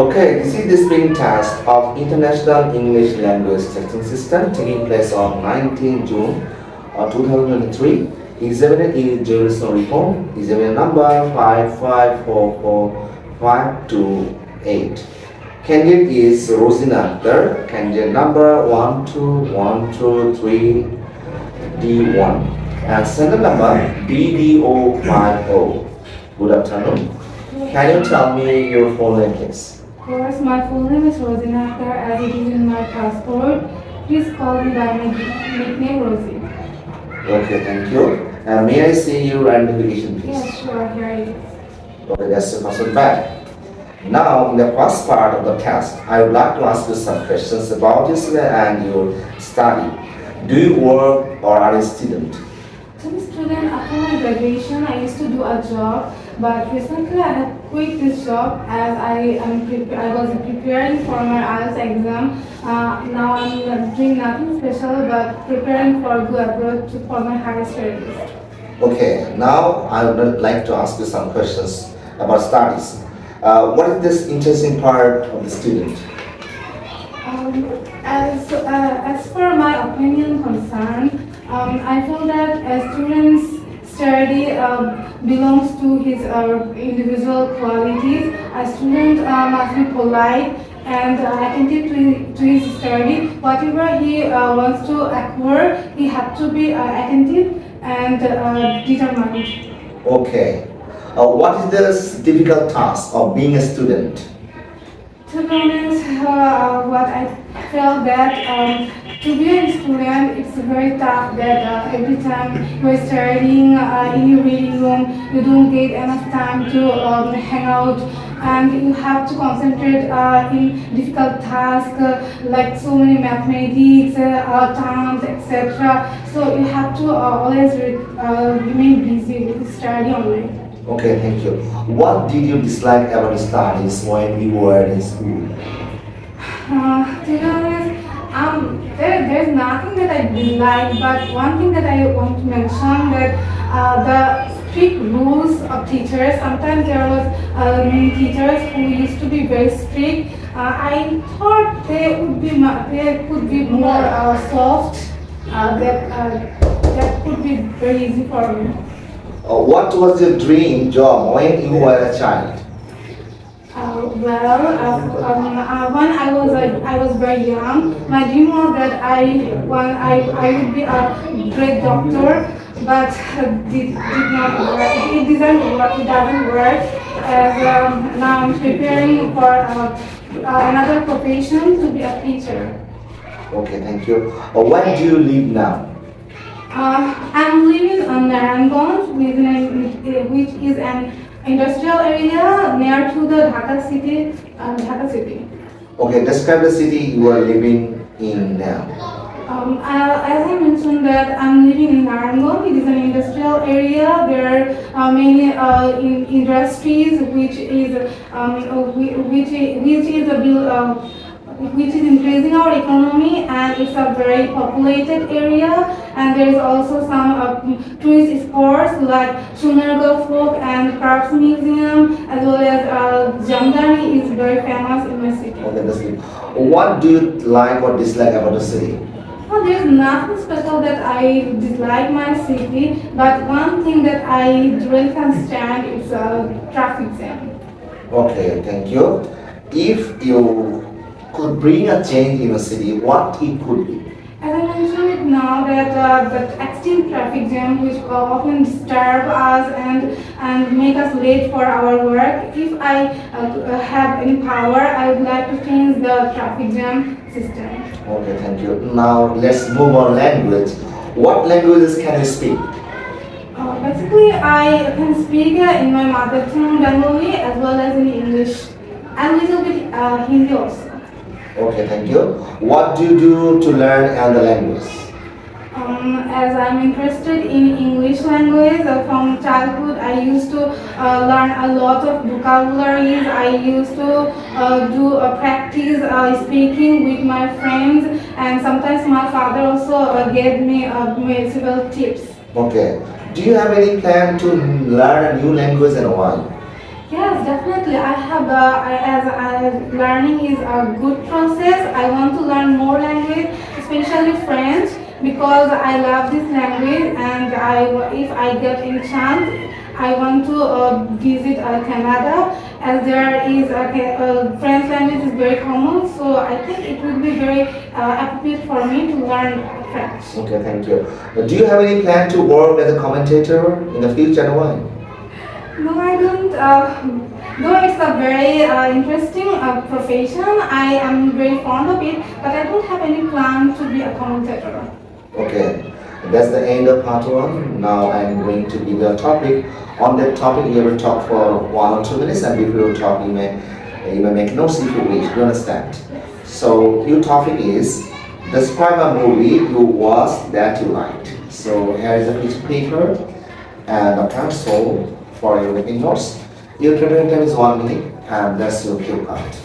Okay, this is the spring test of International English Language Testing System taking place on 19 June 2023. Examiner is Jerusalem Report, examiner number 5544528. Candidate is Rosina Akhtar, candidate number 12123D1, and sender number BDO50. Good afternoon. Can you tell me your full name, please? Of course, my full name is Rosina Akhtar as it is in my passport. Please call me by my nickname Rosie. Okay, thank you. And may I see your identification, please? Yes, sure, here it is. Okay, that's the first back. Now, in the first part of the test, I would like to ask you some questions about yourself and your study. Do you work or are you a student? As a student, after my graduation, I used to do a job, but recently I have quit this job as I was preparing for my IELTS exam. Now I'm doing nothing special but preparing for go abroad for my higher studies. Okay, now I would like to ask you some questions about studies. What is this interesting part of the student? As for my opinion concerned, I feel that a student's study belongs to his individual qualities. A student must be polite and attentive to his study. Whatever he wants to acquire, he has to be attentive and determined. Okay. What is the difficult task of being a student? To be honest, what I felt that to be a student, it's very tough that every time you're studying in your reading room, you don't get enough time to hang out and you have to concentrate in difficult tasks like so many mathematics, terms, etc. So you have to always remain busy with study only. Okay, thank you. What did you dislike about studies when you were in school? To be honest, there's nothing that I dislike, but one thing that I want to mention that the strict rules of teachers. Sometimes there was many teachers who used to be very strict. I thought they could be more soft. That could be very easy for me. What was your dream job when you were a child? When I was very young, my dream was that I would be a great doctor, but did not work. It doesn't work. It doesn't work. As now I'm preparing for another profession to be a teacher. Okay, thank you. Where do you live now? I'm living in Naranganj, which is an industrial area near to the Dhaka city. Okay, describe the city you are living in now. As I mentioned that I'm living in Naranganj. It is an industrial area. There are many industries which is increasing our economy, and it's a very populated area, and there is also some tourist spots like Sunargarh Folk and Crafts Museum, as well as Jamdani is very famous in my city. Okay, that's good. What do you like or dislike about the city? Well, there's nothing special that I dislike my city, but one thing that I really can't stand is traffic jam. Okay, thank you. If you could bring a change in a city, what it could be? As I mentioned it now that the extreme traffic jam which often disturb us and make us late for our work, if I have any power, I would like to change the traffic jam system. Okay, thank you. Now let's move on language. What languages can you speak? Basically, I can speak in my mother tongue Bengali as well as in English and a little bit Hindi also. Okay, thank you. What do you do to learn the language? As I'm interested in English language, from childhood I used to learn a lot of vocabularies. I used to do practice speaking with my friends, and sometimes my father also gave me several tips. Okay. Do you have any plan to learn a new language and why? Yes, definitely. I have as learning is a good process. I want to learn more language, especially French, because I love this language, and if I get any chance, I want to visit Canada, as there is French language is very common. So I think it would be very appropriate for me to learn French. Okay, thank you. Do you have any plan to work as a commentator in the future and why? No, I don't. Though it's a very interesting profession, I am very fond of it, but I don't have any plan to be a commentator. Okay, that's the end of part one. Now I'm going to give you a topic. On that topic, you will talk for 1 or 2 minutes, and before you talk, you may make notes if you wish. You understand? So your topic is describe a movie you watched that you liked. So here is a piece of paper and a pencil for your making notes. Your preparing time is 1 minute, and that's your cue card.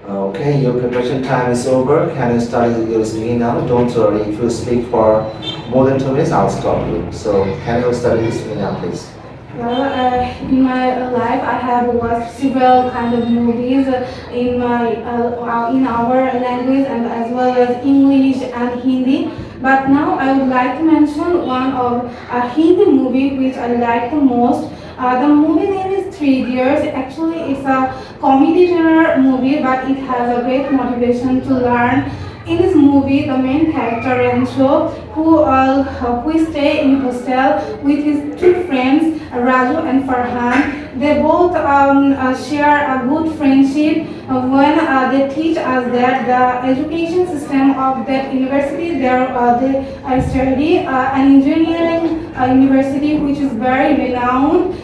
Okay, your preparation time is over. Can you start your speaking now? Don't worry, if you speak for more than 2 minutes, I'll stop you. So, can you start your speaking now, please? Well, in my life, I have watched several kind of movies in our language, and as well as English and Hindi. But now I would like to mention one of a Hindi movie which I like the most. The movie name is Three Idiots. Actually, it's a comedy genre movie, but it has a great motivation to learn. In this movie, the main character Rancho, who stay in hostel with his two friends, Raju and Farhan. They both share a good friendship when they teach us that the education system of that university they study an engineering university which is very renowned,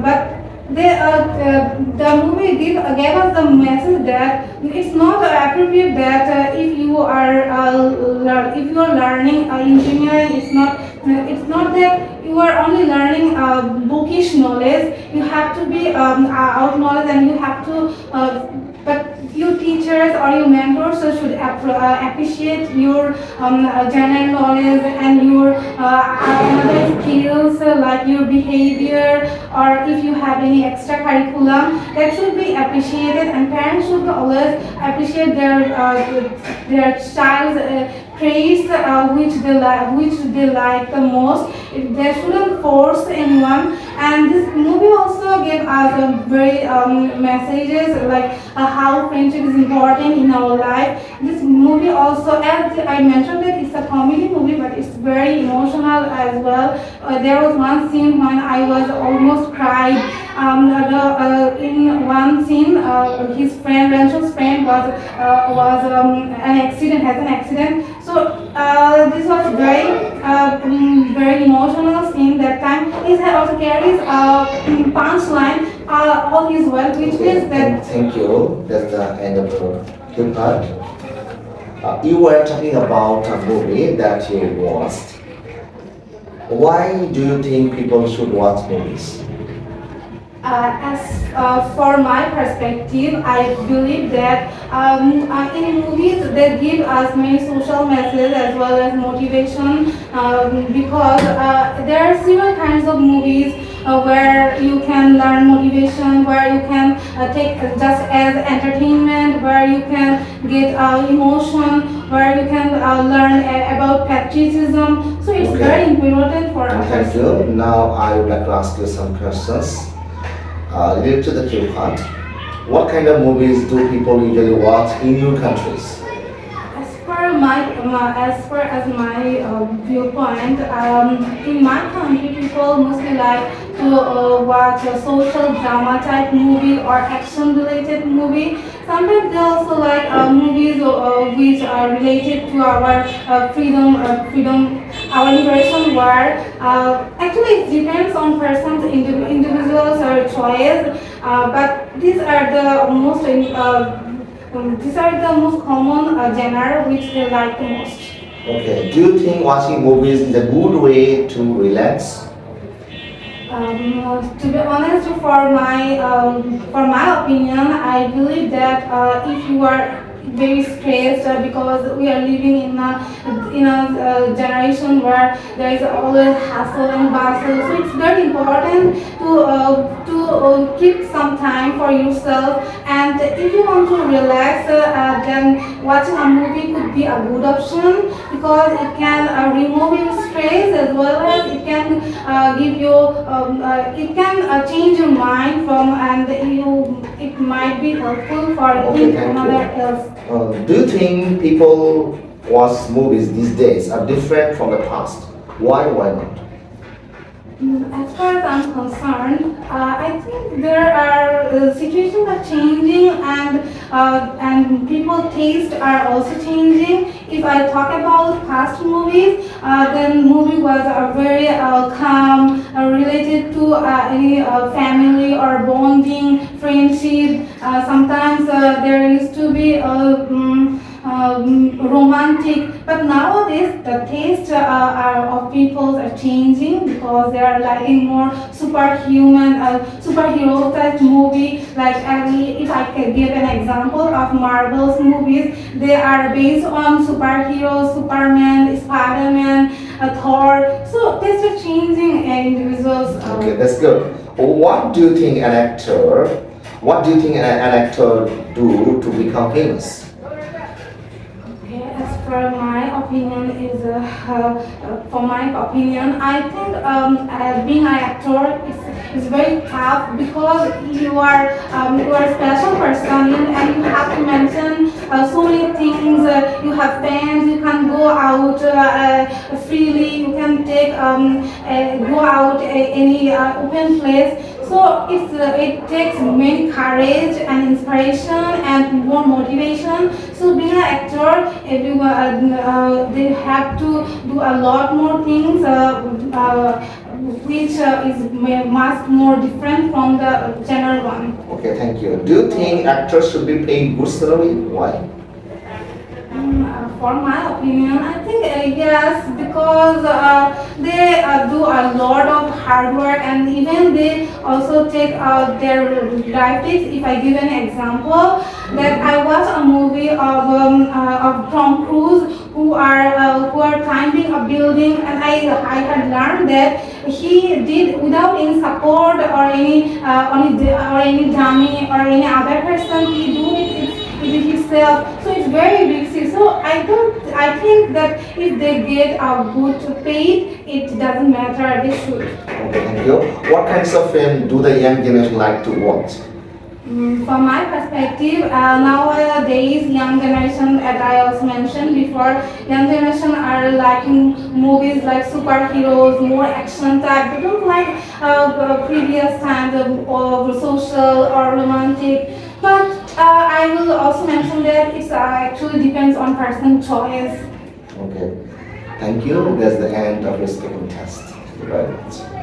but the movie gave us the message that it's not appropriate that if you are learning engineering, it's not that you are only learning bookish knowledge. You have to be out knowledge, and you have to but your teachers or your mentors should appreciate your general knowledge and your other skills like your behavior, or if you have any extra curriculum that should be appreciated, and parents should always appreciate their child's traits which they like the most. They shouldn't force anyone. And this movie also gave us very messages like how friendship is important in our life. This movie also, as I mentioned, that it's a comedy movie, but it's very emotional as well. There was one scene when I was almost cried. In one scene, his friend, Rancho's friend, was has an accident. So this was very emotional scene that time. He also carries a punchline, all is well, which means that. Thank you. That's the end of the part. You were talking about a movie that you watched. Why do you think people should watch movies? For my perspective, I believe that in movies they give us many social messages as well as motivation, because there are several kinds of movies where you can learn motivation, where you can take just as entertainment, where you can get emotion, where you can learn about patriotism. So it's Okay. very important for us. Thank you. Now I would like to ask you some questions related to the Q part. What kind of movies do people usually watch in your countries? As far as my viewpoint, in my country, people mostly like to watch a social drama type movie or action related movie. Sometimes they also like movies which are related to our our liberation war. Actually, it depends on person's individual's choice, but these are the most common genre which they like the most. Okay. Do you think watching movies is a good way to relax? To be honest, for my opinion, I believe that if you are very stressed because we are living in a generation where there is always hustle and bustle, so it's very important to keep some time for yourself. And if you want to relax, then watching a movie could be a good option because it can remove your stress as well as it can give you it can change your mind from and it might be helpful for Okay, thank another you. else. Do you think people watch movies these days are different from the past? Why? Why not? As far as I'm concerned, I think there are situations are changing and people taste are also changing. If I talk about past movies, then movie was very calm, related to any family or bonding, friendship. Sometimes there used to be romantic, but nowadays the taste of people are changing because they are liking more superhuman, superhero type movie. Like if I can give an example of Marvel's movies, they are based on superheroes, Superman, Spider-Man, Thor. So tastes are changing and individuals. Okay, that's good. What do you think an actor? What do you think an actor do to become famous? Okay, as per my opinion for my opinion, I think being an actor is very tough because you are a special person and you have to mention so many things. You have fans, you can go out freely, you can take go out any open place. So it takes many courage and inspiration and more motivation. So being an actor, they have to do a lot more things, which is much more different from the general one. Okay, thank you. Do you think actors should be paid good salary? Why? For my opinion, I think yes, because they do a lot of hard work and even they also take their life risks. If I give an example, that I watched a movie of Tom Cruise who are climbing a building, and I had learned that he did without any support or any dummy or any other person. He do it himself. So it's very risky. So I think that if they get a good paid, it doesn't matter. They should. Okay, thank you. What kinds of film do the young generation like to watch? From my perspective, nowadays young generation, as I also mentioned before, young generation are liking movies like superheroes, more action type. They don't like previous times of social or romantic. But I will also mention that it actually depends on person choice. Okay, thank you. That's the end of your speaking test. Thank you very much.